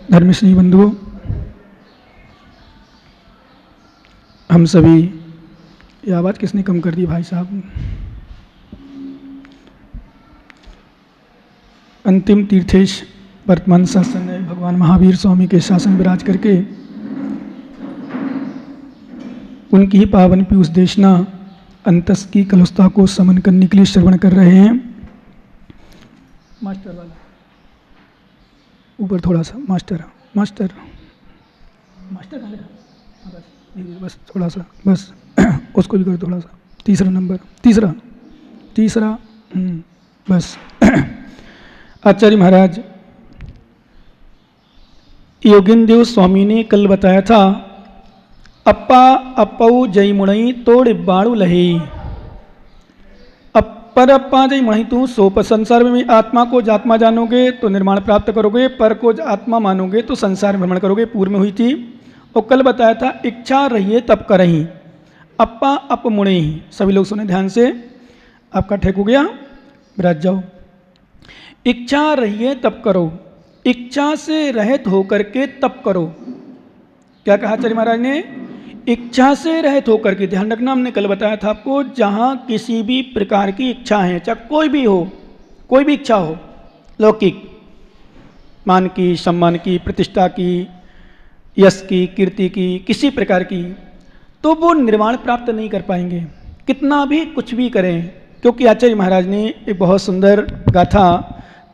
धर्मश्री बंधुओं, हम सभी, ये आवाज़ किसने कम कर दी भाई साहब? अंतिम तीर्थेश वर्तमान शासन में भगवान महावीर स्वामी के शासन विराज करके उनकी ही पावन पीयूष देशना अंतस की कलुषता को समन करने के लिए श्रवण कर रहे हैं। मास्टर वाला ऊपर थोड़ा सा, मास्टर मास्टर मास्टर कहाँ गया? बस थोड़ा सा, बस उसको भी करो थोड़ा सा। तीसरा नंबर, तीसरा बस। आचार्य महाराज योगिंदेव स्वामी ने कल बताया था, अप्पा अपऊ जय मुणई तोड़ बाणु लहे। पर अप्पा जय मणि तू सोप, संसार में आत्मा को आत्मा जानोगे तो निर्माण प्राप्त करोगे, पर को आत्मा मानोगे तो संसार में भ्रमण करोगे। पूर्व में हुई थी। और कल बताया था, इच्छा रहिए तब करही, अप्पा अप मुणे ही। सभी लोग सुने ध्यान से, आपका ठेक हो गया, विराज जाओ। इच्छा रहिए तब करो, इच्छा से रहित होकर के तप करो। क्या कहा आचार्य महाराज ने? इच्छा से रहित होकर के। ध्यान रखना, हमने कल बताया था आपको, जहां किसी भी प्रकार की इच्छा है, चाहे कोई भी हो, कोई भी इच्छा हो, लौकिक, मान की, सम्मान की, प्रतिष्ठा की, यश की, कीर्ति की, किसी प्रकार की, तो वो निर्वाण प्राप्त नहीं कर पाएंगे, कितना भी कुछ भी करें। क्योंकि आचार्य महाराज ने एक बहुत सुंदर गाथा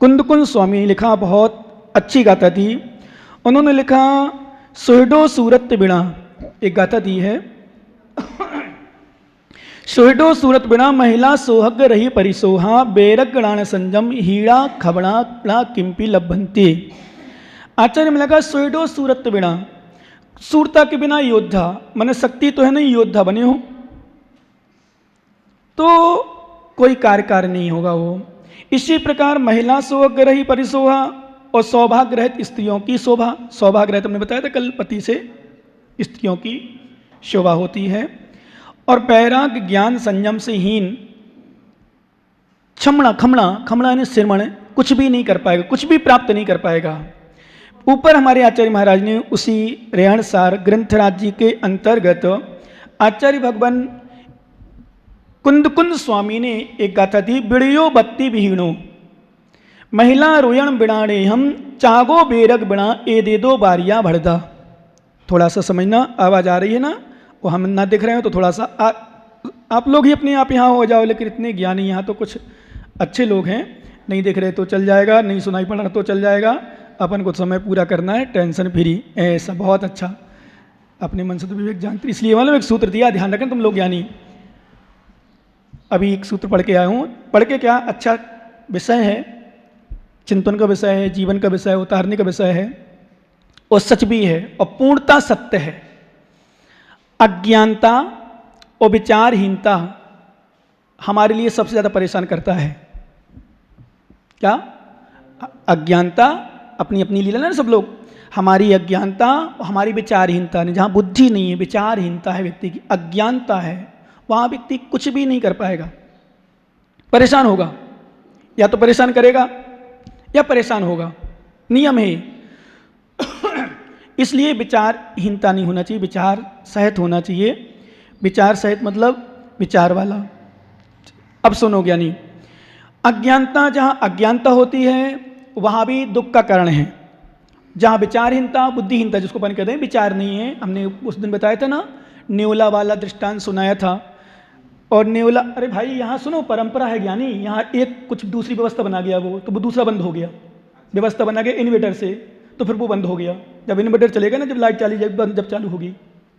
कुंदकुंद स्वामी ने लिखा, बहुत अच्छी गाथा थी। उन्होंने लिखा, सोहडो सूरत बिना, एक गाथा दी है। सोहडो सूरत बिना महिला सोहग रही परिसोहा, बेरग गणान संजम हीड़ा खबड़ा किंपी लभंती। आचार्य में लगा, सोहडो सूरत बिना, सूरता के बिना योद्धा, माने शक्ति तो है नहीं, योद्धा बने हो तो कोई कार्यकार नहीं होगा वो। इसी प्रकार महिला सोहग रही परिसोहा, और सौभाग्य रहित स्त्रियों की शोभा। सौभाग्य रहित हमने बताया था कल, पति से स्त्रियों की शोभा होती है। और बैराग ज्ञान संयम से हीन, खमड़ा यानी श्रमण, कुछ भी नहीं कर पाएगा, कुछ भी प्राप्त नहीं कर पाएगा। ऊपर हमारे आचार्य महाराज ने उसी रेहणसार ग्रंथराज जी के अंतर्गत आचार्य भगवान कुंदकुंद स्वामी ने एक गाथा दी, बिड़ियो बत्ती विहीणो महिला रोयण बिणाणे हम, चागो बेरग बिना ए दे दो बारिया भड़दा। थोड़ा सा समझना, आवाज़ आ रही है ना, वो हम ना दिख रहे हो तो थोड़ा सा आप लोग ही अपने आप यहाँ हो जाओ, लेकिन इतने ज्ञानी यहाँ तो कुछ अच्छे लोग हैं, नहीं दिख रहे तो चल जाएगा, नहीं सुनाई पड़ रहा तो चल जाएगा। अपन को समय पूरा करना है, टेंशन फ्री, ऐसा बहुत अच्छा। अपने मन से तो विवेक जानते, इसलिए मालूम एक सूत्र दिया, ध्यान रखें तुम लोग ज्ञानी। अभी एक सूत्र पढ़ के आया हूँ, पढ़ के क्या अच्छा विषय है, चिंतन का विषय है, जीवन का विषय है, उतारने का विषय है, और सच भी है, और पूर्णता सत्य है। अज्ञानता और विचारहीनता हमारे लिए सबसे ज़्यादा परेशान करता है। क्या? अज्ञानता, अपनी अपनी लीला ना सब लोग, हमारी अज्ञानता और हमारी विचारहीनता ने, जहाँ बुद्धि नहीं है, विचारहीनता है व्यक्ति की, अज्ञानता है, वहाँ व्यक्ति कुछ भी नहीं कर पाएगा, परेशान होगा, या तो परेशान करेगा या परेशान होगा, नियम है। इसलिए विचारहीनता नहीं होना चाहिए, विचार सहित होना चाहिए। विचार सहित मतलब विचार वाला। अब सुनो ज्ञानी, अज्ञानता, जहाँ अज्ञानता होती है वहाँ भी दुख का कारण है। जहाँ विचारहीनता, बुद्धिहीनता जिसको अपन कहते हैं, विचार नहीं है। हमने उस दिन बताया था ना, नेवला वाला दृष्टांत सुनाया था। और नेवला, अरे भाई यहाँ सुनो, परंपरा है ज्ञानी, यहाँ एक कुछ दूसरी व्यवस्था बना गया वो, तो वो दूसरा बंद हो गया। व्यवस्था बना गया इन्वर्टर से, तो फिर वो बंद हो गया। जब इन्वर्टर चलेगा ना, जब लाइट चाली जब चालू होगी,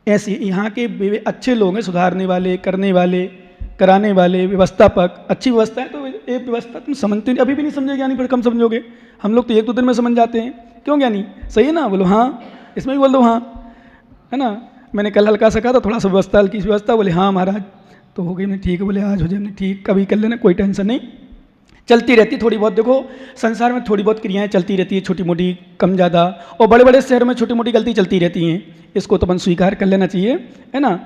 ऐसे यहाँ के अच्छे लोग हैं, सुधारने वाले, करने वाले, कराने वाले, व्यवस्थापक, अच्छी व्यवस्था है। तो एक व्यवस्था तुम समझते नहीं, अभी भी नहीं समझे ज्ञानी, फिर कम समझोगे। हम लोग तो एक दो दिन में समझ जाते हैं। क्यों ज्ञानी? सही है ना? बोलो हाँ, इसमें भी बोल दो हाँ, है ना। मैंने कल हल्का सा कहा था, थोड़ा सा व्यवस्था, हल्की सी व्यवस्था, बोले हाँ महाराज, तो हो गई। मैं ठीक है, बोले आज हो जाए, हमने ठीक, कभी कर लेना, कोई टेंशन नहीं, चलती रहती थोड़ी बहुत। देखो संसार में थोड़ी बहुत क्रियाएं चलती रहती है, छोटी मोटी, कम ज़्यादा, और बड़े बड़े शहर में छोटी मोटी गलती चलती रहती हैं। इसको तो अपन स्वीकार कर लेना चाहिए, है ना।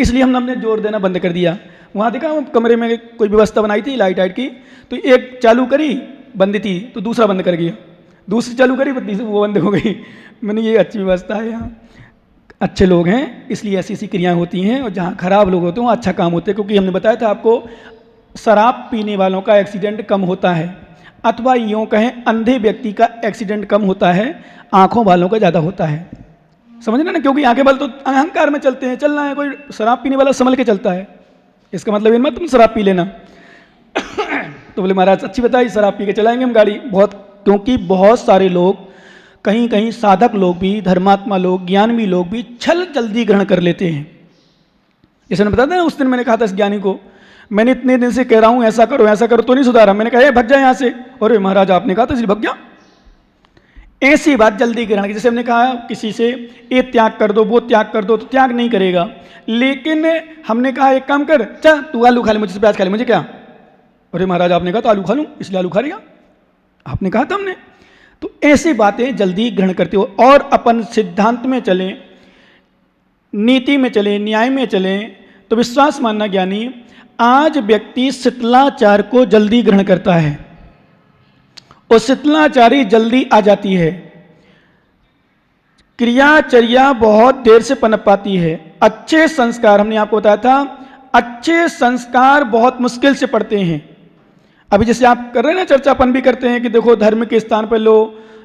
इसलिए हमने जोर देना बंद कर दिया। वहाँ देखा, कमरे में कोई व्यवस्था बनाई थी लाइट की, तो एक चालू करी, बंद थी, तो दूसरा बंद कर गया, दूसरी चालू करी, वो बंद हो गई। मैंने ये अच्छी व्यवस्था है यहाँ, अच्छे लोग हैं इसलिए ऐसी ऐसी क्रियाएं होती हैं, और जहाँ खराब लोग होते हैं वहाँ अच्छा काम होते हैं। क्योंकि हमने बताया था आपको, शराब पीने वालों का एक्सीडेंट कम होता है, अथवा यूँ कहें अंधे व्यक्ति का एक्सीडेंट कम होता है, आँखों वालों का ज़्यादा होता है। समझ रहे ना, क्योंकि आंखें वाले तो अहंकार में चलते हैं, चलना है, कोई शराब पीने वाला संभल के चलता है, इसका मतलब ये मत तुम शराब पी लेना। तो बोले महाराज अच्छी बताई, शराब पी के चलाएंगे हम गाड़ी बहुत, क्योंकि बहुत सारे लोग, कहीं कहीं साधक लोग भी, धर्मात्मा लोग, ज्ञानवी लोग भी छल जल्दी ग्रहण कर लेते हैं। जैसे मैंने बताया ना, उस दिन मैंने कहा था इस ज्ञानी को, मैंने इतने दिन से कह रहा हूं ऐसा करो तो नहीं सुधारा। मैंने कहा भग जा यहां से, अरे महाराज आपने कहा था इसलिए भग जा। ऐसी बात जल्दी ग्रहण की, जैसे हमने कहा किसी से ये त्याग कर दो, वो त्याग कर दो, तो त्याग नहीं करेगा। लेकिन हमने कहा एक काम कर, चल तू आलू खा ले, मुझसे प्याज खा ले, मुझे क्या, अरे महाराज आपने कहा तो आलू खा लूं, इसलिए आलू खा लिया, आपने कहा था हमने। तो ऐसी बातें जल्दी ग्रहण करते हो, और अपन सिद्धांत में चलें, नीति में चलें, न्याय में चलें, तो विश्वास मानना ज्ञानी, आज व्यक्ति शीतलाचार को जल्दी ग्रहण करता है और शीतलाचारी जल्दी आ जाती है। क्रियाचर्या बहुत देर से पनप पाती है। अच्छे संस्कार, हमने आपको बताया था, अच्छे संस्कार बहुत मुश्किल से पड़ते हैं। अभी जैसे आप कर रहे हैं ना, चर्चा अपन भी करते हैं कि देखो धर्म के स्थान पर लो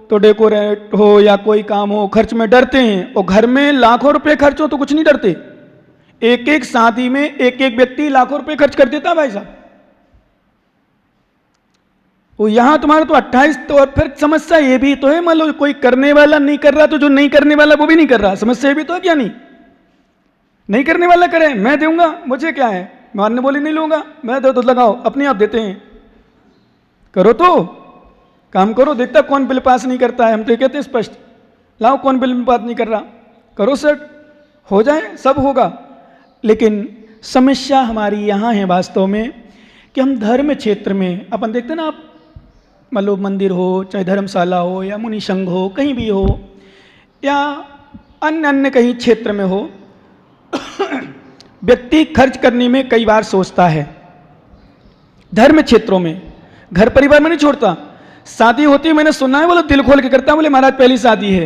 तो डेकोरेट हो या कोई काम हो, खर्च में डरते हैं, और घर में लाखों रुपए खर्च हो तो कुछ नहीं डरते। एक एक शादी में एक एक व्यक्ति लाखों रुपए खर्च कर देता भाई साहब, वो यहां तुम्हारा तो 28, तो और फिर समस्या ये भी तो है, मान लो कोई करने वाला नहीं कर रहा तो जो नहीं करने वाला वो भी नहीं कर रहा, समस्या ये भी तो है क्या? नहीं करने वाला करे, मैं दूंगा, मुझे क्या है, मारने बोली नहीं लूंगा, मैं तो लगाओ, अपने आप देते हैं, करो तो काम करो, देखता कौन बिल पास नहीं करता है। हम तो ये कहते हैं स्पष्ट, लाओ कौन बिल पास नहीं कर रहा, करो सेट, हो जाए, सब होगा। लेकिन समस्या हमारी यहाँ है वास्तव में कि हम धर्म क्षेत्र में, अपन देखते ना, आप मान लो मंदिर हो, चाहे धर्मशाला हो या मुनि संघ हो, कहीं भी हो, या अन्य अन्य कहीं क्षेत्र में हो, व्यक्ति खर्च करने में कई बार सोचता है। धर्म क्षेत्रों में, घर परिवार में नहीं छोड़ता। शादी होती है, मैंने सुना है, बोलो दिल खोल के करता है, बोले महाराज पहली शादी है,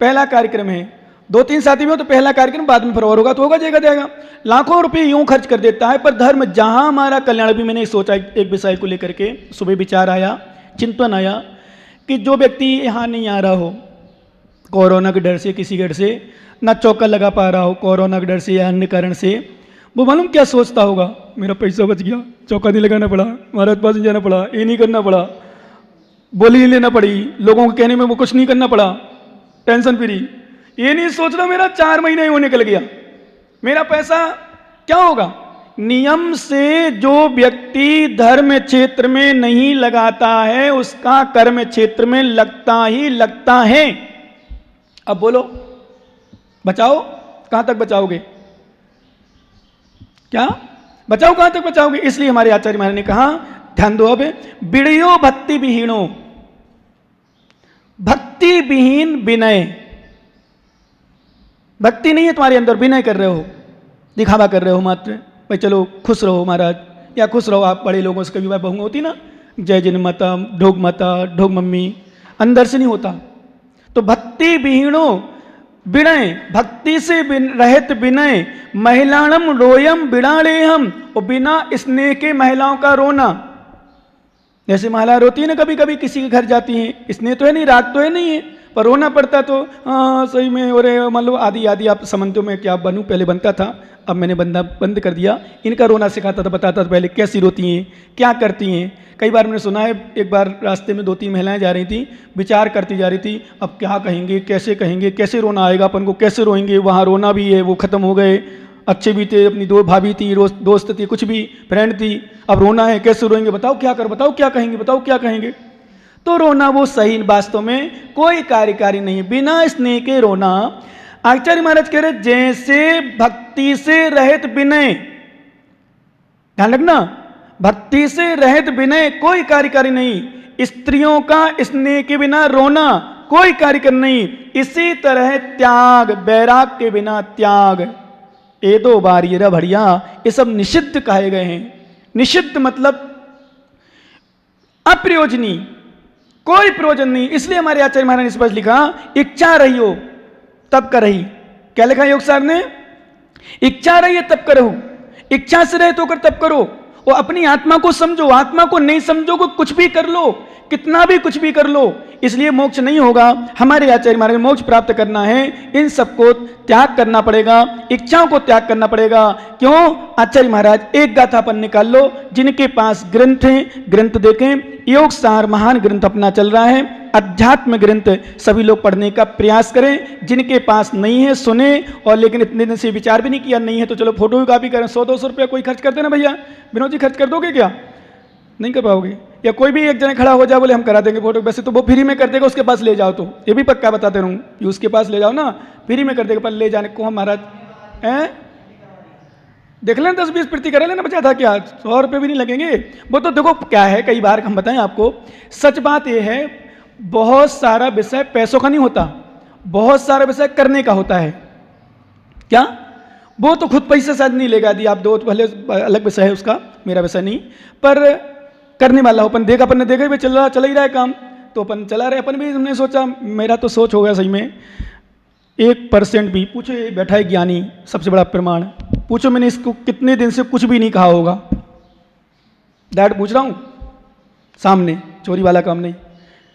पहला कार्यक्रम है, 2-3 शादी में हो तो पहला कार्यक्रम, बाद में फिर और होगा तो होगा, जाएगा, लाखों रुपए यूं खर्च कर देता है। पर धर्म जहां हमारा कल्याण, भी मैंने सोचा एक विषय को लेकर के, सुबह विचार आया, चिंतन आया कि जो व्यक्ति यहाँ नहीं आ रहा हो कोरोना के डर से, किसी डर से ना चौका लगा पा रहा हो, कोरोना के डर से या अन्य कारण से, वो मालूम क्या सोचता होगा, मेरा पैसा बच गया, चौका नहीं लगाना पड़ा, महाराज पास नहीं जाना पड़ा, ये नहीं करना पड़ा, बोली नहीं लेना पड़ी, लोगों को कहने में वो कुछ नहीं करना पड़ा, टेंशन फ्री। ये नहीं सोच रहा मेरा 4 महीने ही निकल गया, मेरा पैसा क्या होगा। नियम से जो व्यक्ति धर्म क्षेत्र में नहीं लगाता है, उसका कर्म क्षेत्र में लगता ही लगता है। अब बोलो बचाओ, कहां तक बचाओगे, क्या बचाओ, कहां तक बचाओगे। इसलिए हमारे आचार्य महाराज ने कहा, ध्यान दो, अब बिड़ियो भक्ति विहीनो, भक्ति विहीन विनय, भक्ति नहीं है तुम्हारे अंदर, विनय कर रहे हो, दिखावा कर रहे हो मात्र, भाई चलो खुश रहो महाराज, या खुश रहो आप, बड़े लोगों से कभी बार बहु होती ना, जय जिन माता, ढोग मम्मी, अंदर से नहीं होता। तो भक्ति विहीनो विनय, भक्ति से रहित विनय, महिलाणम रोयम बिड़ाड़े हम, और बिना स्नेह के महिलाओं का रोना। जैसे महिला रोती है ना, कभी कभी किसी के घर जाती हैं, स्नेह तो है नहीं, राग तो है नहीं है, पर रोना पड़ता तो हाँ सही में, और मान लो आदि आदि आप समझते मैं क्या बनूं, पहले बनता था, अब मैंने बंद कर दिया। इनका रोना सिखाता था, बताता था पहले कैसी रोती हैं, क्या करती हैं। कई बार मैंने सुना है, एक बार रास्ते में 2-3 महिलाएं जा रही थी, विचार करती जा रही थी, अब क्या कहेंगे, कैसे रोना आएगा अपन को, कैसे रोएंगे, वहाँ रोना भी है, वो ख़त्म हो गए, अच्छे भी थे, अपनी 2 भाभी थी, दोस्त थी, कुछ भी फ्रेंड थी, अब रोना है, कैसे रोएंगे, बताओ क्या कहेंगे। तो रोना वो सही, वास्तव में कोई कार्यकारी नहीं, बिना स्नेह के रोना। आचार्य महाराज कह रहे, जैसे भक्ति से रहित विनय, ध्यान रखना, भक्ति से रहित विनय कोई कार्यकारी नहीं, स्त्रियों का स्नेह के बिना रोना कोई कार्यकारी नहीं। इसी तरह त्याग, वैराग के बिना त्याग, ये 2 बार ये बढ़िया, ये सब निषिद्ध कहे गए हैं। निषिद्ध मतलब अप्रयोजनी, कोई प्रयोजन नहीं। इसलिए हमारे आचार्य महाराज ने स्पष्ट लिखा, इच्छा रही हो तब कर रही। क्या लिखा योग सार ने? इच्छा रही है तब करो, इच्छा से रहे तो कर तब करो। और अपनी आत्मा को समझो, आत्मा को नहीं समझोगे कुछ भी कर लो, कितना भी कुछ भी कर लो, इसलिए मोक्ष नहीं होगा। हमारे आचार्य महाराज मोक्ष प्राप्त करना है, इन सबको त्याग करना पड़ेगा, इच्छाओं को त्याग करना पड़ेगा। क्यों? आचार्य महाराज एक गाथा अपन निकाल लो, जिनके पास ग्रंथ हैं ग्रंथ देखें। योग सार महान ग्रंथ अपना चल रहा है, अध्यात्म ग्रंथ सभी लोग पढ़ने का प्रयास करें। जिनके पास नहीं है सुने, और लेकिन इतने दिन से विचार भी नहीं किया, नहीं है तो चलो फोटो भी कॉपी करें। 100-200 रुपया कोई खर्च करते ना भैया, विनोद जी खर्च कर दोगे क्या? नहीं कर पाओगे। या कोई भी एक जने खड़ा हो जाए बोले हम करा देंगे फोटो, वैसे तो वो फ्री में कर देगा, उसके पास ले जाओ। तो ये भी पक्का बताते रहूँ, उसके पास ले जाओ ना, फ्री में कर देगा। पर ले जाने को हम महाराज हैं, देख लेना 10-20 प्रति करा लेना, बचा था क्या? 100 रुपये भी नहीं लगेंगे। वो तो देखो क्या है, कई बार हम बताएं आपको, सच बात यह है, बहुत सारा विषय पैसों का नहीं होता, बहुत सारा विषय करने का होता है। क्या? वो तो खुद पैसे शायद नहीं लेगा, यदि आप दो तो भले अलग विषय है उसका, मेरा विषय नहीं, पर करने वाला हो। अपन ने देखा भी चल ही रहा है काम, तो अपन चला रहे। अपन भी हमने सोचा, मेरा तो सोच हो गया सही में, 1% भी पूछो, ये बैठा है ज्ञानी सबसे बड़ा प्रमाण, पूछो मैंने इसको कितने दिन से कुछ भी नहीं कहा होगा। डैड पूछ रहा हूँ सामने, चोरी वाला काम नहीं,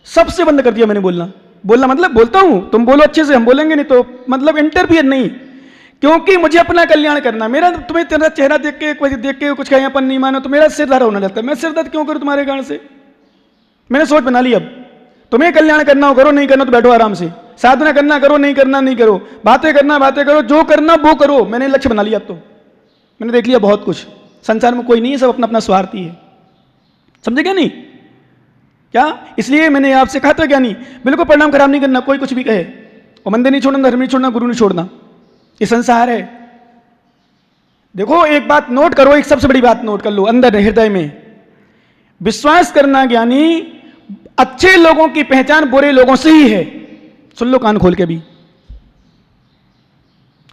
सबसे बंद कर दिया मैंने बोलना मतलब बोलता हूँ, तुम बोलो अच्छे से, हम बोलेंगे नहीं तो मतलब इंटरफियर नहीं, क्योंकि मुझे अपना कल्याण करना। मेरा तुम्हें तेरा चेहरा देख के कुछ कहीं अपन नहीं मानो तो मेरा सिर दर्द होने लगता है। मैं सिर दर्द क्यों करूँ तुम्हारे कारण से? मैंने सोच बना ली, अब तुम्हें कल्याण करना हो करो, नहीं करना तो बैठो आराम से, साधना करना करो, नहीं करना नहीं करो, बातें करो, जो करना वो करो। मैंने लक्ष्य बना लिया, अब तो मैंने देख लिया बहुत कुछ, संसार में कोई नहीं है, सब अपना अपना स्वार्थी है। समझे क्या? नहीं क्या? इसलिए मैंने आपसे कहा था क्या नहीं, बिल्कुल परिणाम खराब नहीं करना, कोई कुछ भी कहे, और मंदिर नहीं छोड़ना, धर्म नहीं छोड़ना, गुरु नहीं छोड़ना, ये संसार है। देखो एक बात नोट करो, एक सबसे बड़ी बात नोट कर लो अंदर हृदय में, विश्वास करना ज्ञानी, अच्छे लोगों की पहचान बुरे लोगों से ही है। सुन लो कान खोल के भी।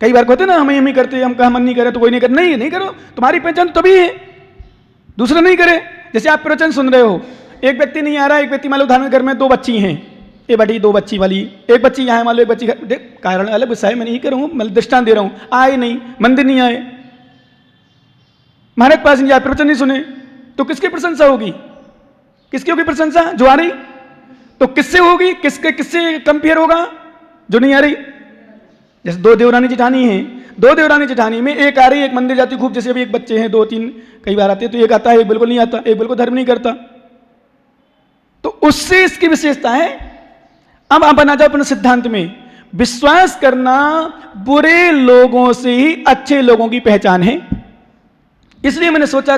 कई बार कहते ना हम करते, हम कहा मन नहीं करे तो कोई नहीं करे, नहीं करो, तुम्हारी पहचान तो तभी है, दूसरा नहीं करे। जैसे आप प्रवचन सुन रहे हो, एक व्यक्ति नहीं आ रहा, एक व्यक्ति मान लो धार्मिक घर में 2 बच्ची हैं, ये बड़ी 2 बच्ची वाली, एक बच्ची यहाँ है, मान लो एक बच्ची, कारण अलग विषय मैं नहीं करूँ, मैं दृष्टांत दे रहा हूँ। आए नहीं, मंदिर नहीं आए, महाराज पास नहीं आए, प्रवचन नहीं सुने, तो किसकी प्रशंसा होगी? किसकी होगी प्रशंसा? जो आ रही। तो किससे होगी? किससे कंपेयर होगा? जो नहीं आ रही। जैसे 2 देवरानी जेठानी हैं, 2 देवरानी जेठानी में एक आ रही, एक मंदिर जाती खूब, जैसे अभी एक बच्चे हैं 2-3 कई बार आते हैं, तो एक आता है, एक बिल्कुल नहीं आता, एक बिल्कुल धर्म नहीं करता, तो उससे इसकी विशेषता है। अब आप बना जाओ अपने सिद्धांत में, विश्वास करना बुरे लोगों से ही अच्छे लोगों की पहचान है। इसलिए मैंने सोचा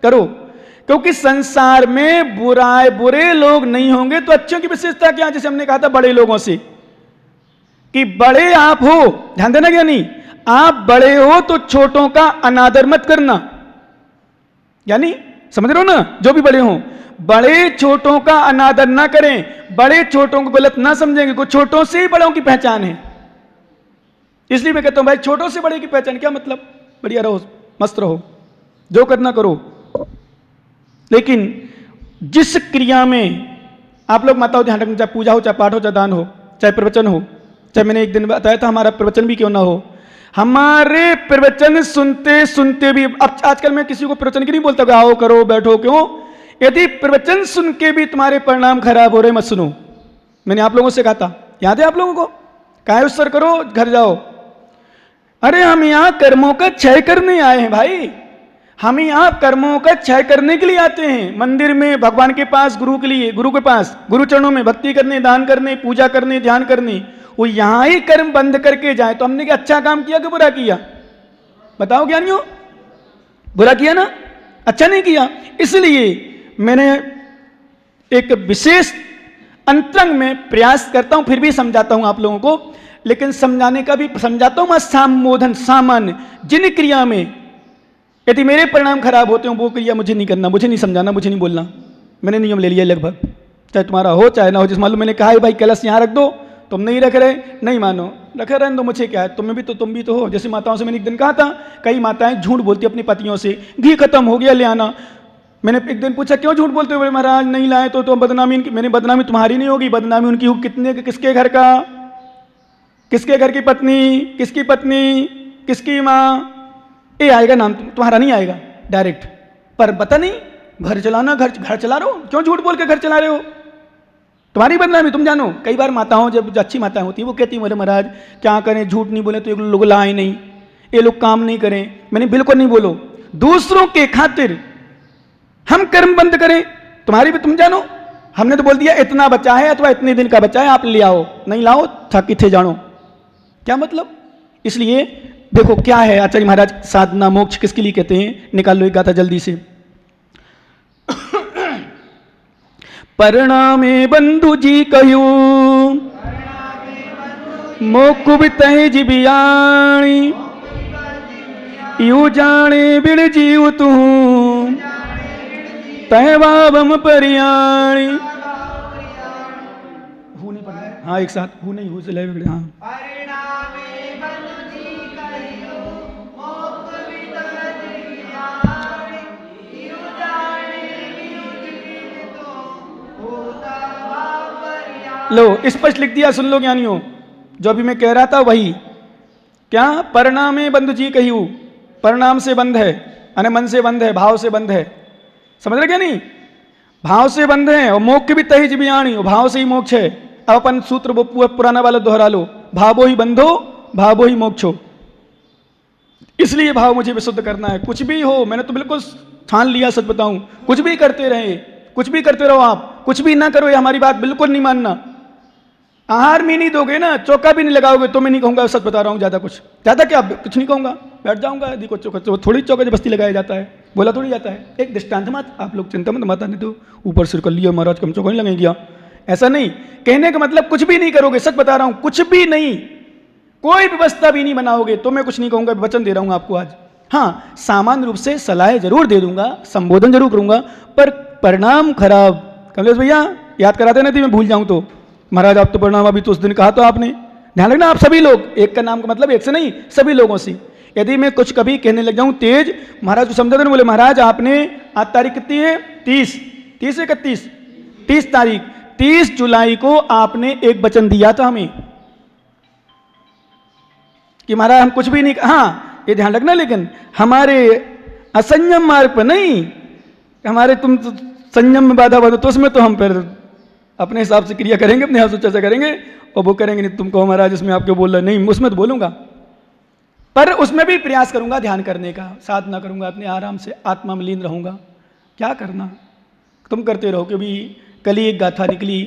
करो, क्योंकि संसार में बुरे लोग नहीं होंगे तो अच्छों की विशेषता क्या? जैसे हमने कहा था बड़े लोगों से कि बड़े आप हो, ध्यान देना क्या नहीं, आप बड़े हो तो छोटों का अनादर मत करना, यानी समझ रहे हो ना, जो भी बड़े हों, बड़े छोटों का अनादर ना करें, बड़े छोटों को गलत ना समझेंगे, को छोटों से ही बड़ों की पहचान है। इसलिए मैं कहता हूं भाई, छोटों से बड़े की पहचान क्या मतलब? बढ़िया रहो, मस्त रहो, जो करना करो, लेकिन जिस क्रिया में आप लोग माताओं ध्यान रखना, चाहे पूजा हो, चाहे पाठ हो, चाहे दान हो, चाहे प्रवचन हो, चाहे मैंने एक दिन बताया था हमारा प्रवचन भी क्यों ना हो, हमारे प्रवचन सुनते सुनते भी, अब आजकल मैं किसी को प्रवचन की नहीं बोलता कि आओ करो बैठो, क्यों? यदि प्रवचन सुन के भी तुम्हारे परिणाम खराब हो रहे, मत सुनो। मैंने आप लोगों से कहा था, याद है आप लोगों को? काय उत्सर करो, घर जाओ। अरे हम यहां कर्मों का क्षय करने आए हैं भाई, हम यहां कर्मों का क्षय करने के लिए आते हैं। मंदिर में भगवान के पास, गुरु के लिए, गुरु के पास, गुरु चरणों में भक्ति करने, दान करने, पूजा करने, ध्यान करने, वो यहां ही कर्म बंद करके जाए तो हमने क्या अच्छा काम किया कि बुरा किया? बताओ ज्ञानियों, बुरा किया ना, अच्छा नहीं किया। इसलिए मैंने एक विशेष अंतरंग में प्रयास करता हूं, फिर भी समझाता हूं आप लोगों को, लेकिन समझाने का भी समझाता हूं मैं संबोधन सामान्य। जिन क्रिया में यदि मेरे परिणाम खराब होते हैं वो क्रिया मुझे नहीं करना, मुझे नहीं समझाना, मुझे नहीं बोलना। मैंने नियम ले लिया लगभग, चाहे तुम्हारा हो चाहे ना हो। जैसे मान लो मैंने कहा है भाई कलश यहाँ रख दो, तुम नहीं रख रहे, नहीं मानो, रखे रहने दो, मुझे क्या है, तुम भी तो हो। जैसे माताओं से मैंने एक दिन कहा था, कई माताएं झूठ बोलती अपने पतियों से, घी खत्म हो गया ले आना, मैंने एक दिन पूछा क्यों झूठ बोलते हो? बोले महाराज नहीं लाए तो बदनामी इनकी। मैंने बदनामी तुम्हारी नहीं होगी, बदनामी उनकी होगी। कितने किसके घर का, किसके घर की पत्नी, किसकी पत्नी, किसकी माँ, ये आएगा नाम, तुम्हारा नहीं आएगा डायरेक्ट। पर पता नहीं घर चलाना, घर चला रहे हो, क्यों झूठ बोल के घर चला रहे हो? तुम्हारी बदनामी तुम जानो। कई बार माताओं, जब अच्छी माताएं होती है वो कहती है बोले महाराज क्या करें, झूठ नहीं बोले तो ये लोग लाए नहीं, ये लोग काम नहीं करें। मैंने बिल्कुल नहीं बोलो, दूसरों के खातिर हम कर्म बंद करें, तुम्हारी भी तुम जानो। हमने तो बोल दिया इतना बच्चा है अथवा इतने दिन का बच्चा है, आप ले आओ, नहीं लाओ थक थे जानो, क्या मतलब? इसलिए देखो क्या है आचार्य महाराज साधना मोक्ष किसके लिए कहते हैं, निकाल लो एक गाथा जल्दी से। परिणामे बंधु जी कहू मोकुब तय जीवियाणी, यू जाने बिड़ जीव तू तय बाबम परियाणी। हूँ नहीं पढ़ना, हाँ एक साथ हूँ नहीं, हूँ से ले बिगड़े। हाँ लो स्पष्ट लिख दिया, सुन लो ज्ञानियों। जो अभी मैं कह रहा था वही, क्या परिणामे बंधु जी कही, परिणाम से बंध है, अने मन से बंध है, भाव से बंध है, समझ रहे क्या नहीं? भाव से बंध है और मोक्ष भी तही जीवियाणी, भाव से ही मोक्ष है। अब अपन सूत्र पुराना वाला दोहरा लो, भावो ही बंधो भावो ही मोक्षो। इसलिए भाव मुझे विशुद्ध करना है। कुछ भी हो, मैंने तो बिल्कुल ठान लिया, सच बताऊं, कुछ भी करते रहे, कुछ भी करते रहो आप, कुछ भी ना करो, ये हमारी बात बिल्कुल नहीं मानना। आहार में नहीं दोगे ना, चौका भी नहीं लगाओगे तो मैं नहीं कहूंगा, सच बता रहा हूं, ज्यादा कुछ, ज्यादा क्या कुछ नहीं कहूंगा, बैठ जाऊंगा। यदि कुछ चौका, थोड़ी चौका जबस्ती लगाया जाता है, बोला थोड़ी जाता है। एक दृष्टांत मत, आप लोग चिंता मत, माता ने तो ऊपर सिर कर लिया महाराज, कम चौका नहीं लगेगा, ऐसा नहीं कहने का मतलब। कुछ भी नहीं करोगे, सच बता रहा हूं, कुछ भी नहीं, कोई व्यवस्था भी नहीं बनाओगे तो मैं कुछ नहीं कहूंगा, वचन दे रहा हूं आपको आज। हाँ, सामान्य रूप से सलाह जरूर दे दूंगा, संबोधन जरूर करूंगा, पर परिणाम खराब। कमलेश भैया याद कराते ना थी, मैं भूल जाऊं तो, महाराज आप तो परिणाम अभी तो उस दिन कहा तो आपने, ध्यान रखना आप सभी लोग, एक का नाम का मतलब एक से नहीं, सभी लोगों से। यदि मैं कुछ कभी कहने लग जाऊं तेज, महाराज को समझाते बोले महाराज आपने आज तारीख कितनी है, 30 31 30 तारीख, 30 जुलाई को आपने एक वचन दिया था हमें कि महाराज हम कुछ भी नहीं, हाँ ये ध्यान रखना, लेकिन हमारे असंयम मार्ग पर नहीं, हमारे तुम संयम में बाधा बाधो तो उसमें तो हम फिर अपने हिसाब से क्रिया करेंगे, अपने हिसाब से चर्चा करेंगे, और वो करेंगे नहीं, तुम कहो महाराज इसमें आपको बोल रहा नहीं, उसमें तो बोलूंगा, पर उसमें भी प्रयास करूंगा ध्यान करने का, साधना करूंगा, अपने आराम से आत्मा में लीन रहूंगा। क्या करना तुम करते रहो, क्योंकि कल ही एक गाथा निकली